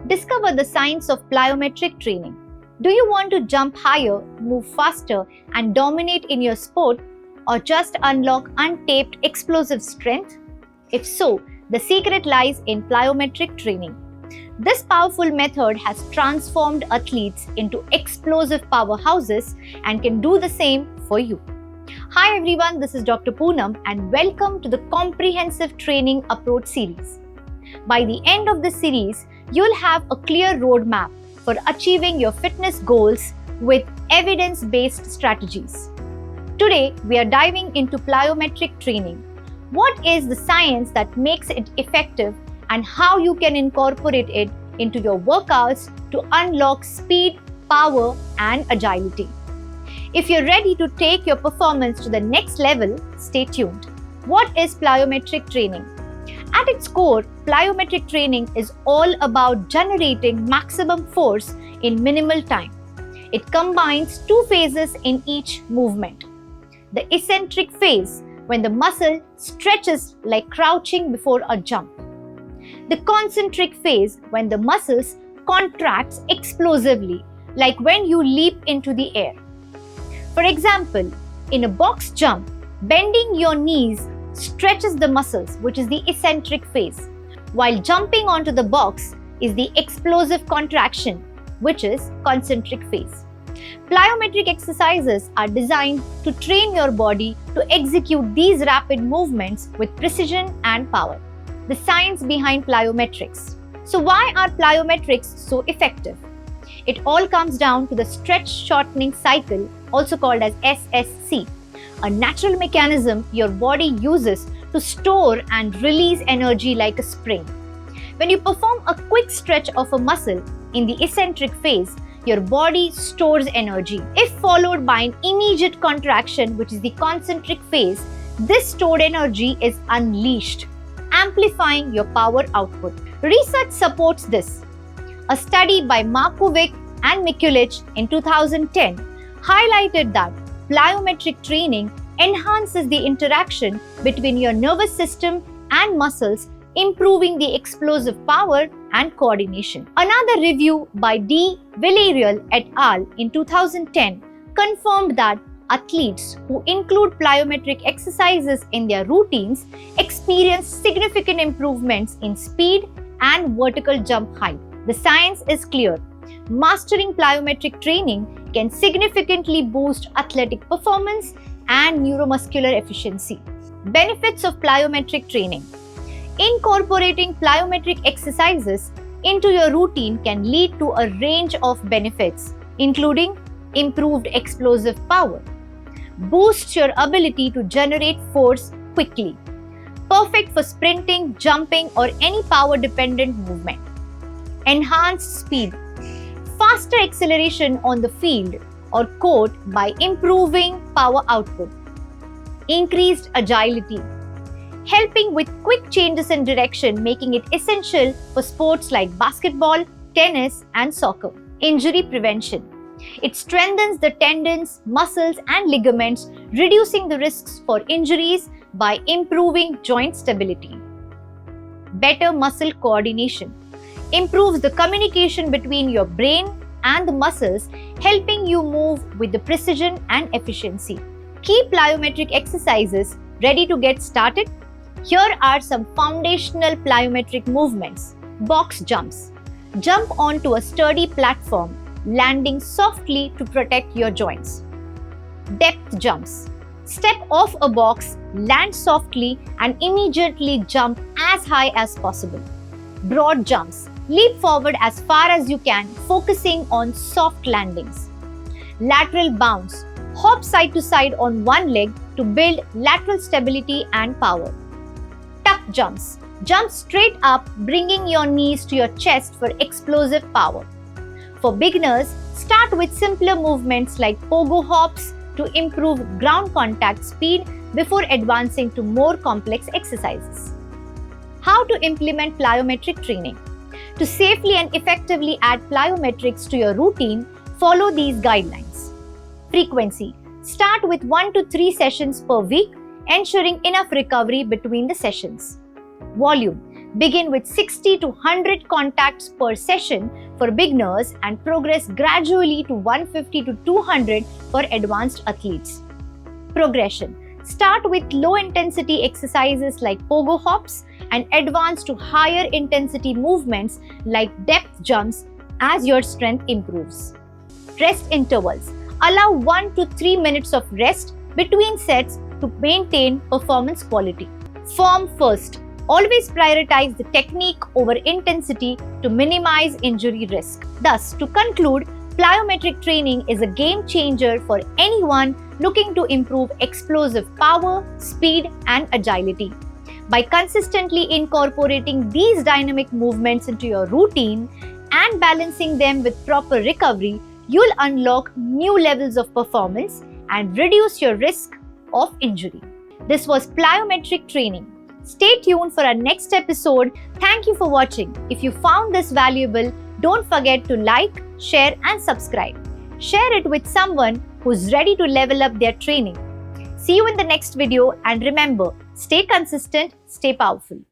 Discover the science of plyometric training. Do you want to jump higher, move faster, and dominate in your sport, or just unlock untapped explosive strength? If so, the secret lies in plyometric training. This powerful method has transformed athletes into explosive powerhouses and can do the same for you. Hi everyone, this is Dr. Poonam and welcome to the Comprehensive Training Approach series. By the end of this series, you'll have a clear roadmap for achieving your fitness goals with evidence-based strategies. Today, we are diving into plyometric training. What is the science that makes it effective and how you can incorporate it into your workouts to unlock speed, power, and agility. If you're ready to take your performance to the next level, stay tuned. What is plyometric training? At its core, plyometric training is all about generating maximum force in minimal time. It combines two phases in each movement. The eccentric phase, when the muscle stretches like crouching before a jump. The concentric phase, when the muscles contracts explosively, like when you leap into the air. For example, in a box jump, bending your knees stretches the muscles, which is the eccentric phase, while jumping onto the box is the explosive contraction, which is concentric phase. Plyometric exercises are designed to train your body to execute these rapid movements with precision and power. The science behind plyometrics. So why are plyometrics so effective? It all comes down to the stretch-shortening cycle, also called as SSC, a natural mechanism your body uses to store and release energy like a spring. When you perform a quick stretch of a muscle in the eccentric phase, your body stores energy. If followed by an immediate contraction, which is the concentric phase, this stored energy is unleashed, amplifying your power output. Research supports this. A study by Markovic and Mikulich in 2010 highlighted that plyometric training enhances the interaction between your nervous system and muscles, improving the explosive power and coordination. Another review by D. Villarreal et al. In 2010 confirmed that athletes who include plyometric exercises in their routines experience significant improvements in speed and vertical jump height. The science is clear. Mastering plyometric training can significantly boost athletic performance and neuromuscular efficiency. Benefits of plyometric training. Incorporating plyometric exercises into your routine can lead to a range of benefits, including improved explosive power, boosts your ability to generate force quickly, perfect for sprinting, jumping, or any power-dependent movement, enhanced speed, faster acceleration on the field or court by improving power output, increased agility, helping with quick changes in direction, making it essential for sports like basketball, tennis, and soccer. Injury prevention. It strengthens the tendons, muscles, and ligaments, reducing the risks for injuries by improving joint stability. Better muscle coordination. Improves the communication between your brain and the muscles, helping you move with the precision and efficiency. Key plyometric exercises. Ready to get started? Here are some foundational plyometric movements. Box jumps. Jump onto a sturdy platform, landing softly to protect your joints. Depth jumps. Step off a box, land softly, and immediately jump as high as possible. Broad jumps. Leap forward as far as you can, focusing on soft landings. Lateral bounce. Hop side to side on one leg to build lateral stability and power. Tuck jumps. Jump straight up, bringing your knees to your chest for explosive power. For beginners, start with simpler movements like pogo hops to improve ground contact speed before advancing to more complex exercises. How to implement plyometric training? To safely and effectively add plyometrics to your routine, follow these guidelines. Frequency. Start with 1 to 3 sessions per week, ensuring enough recovery between the sessions. Volume. Begin with 60 to 100 contacts per session for beginners and progress gradually to 150 to 200 for advanced athletes. Progression. Start with low-intensity exercises like pogo hops and advance to higher intensity movements like depth jumps as your strength improves. Rest intervals. Allow 1 to 3 minutes of rest between sets to maintain performance quality. Form first. Always prioritize the technique over intensity to minimize injury risk. Thus, to conclude, plyometric training is a game changer for anyone looking to improve explosive power, speed, and agility. By consistently incorporating these dynamic movements into your routine and balancing them with proper recovery, you'll unlock new levels of performance and reduce your risk of injury. This was Plyometric Training. Stay tuned for our next episode. Thank you for watching. If you found this valuable, don't forget to like, share, and subscribe. Share it with someone who's ready to level up their training. See you in the next video, and remember, stay consistent, stay powerful.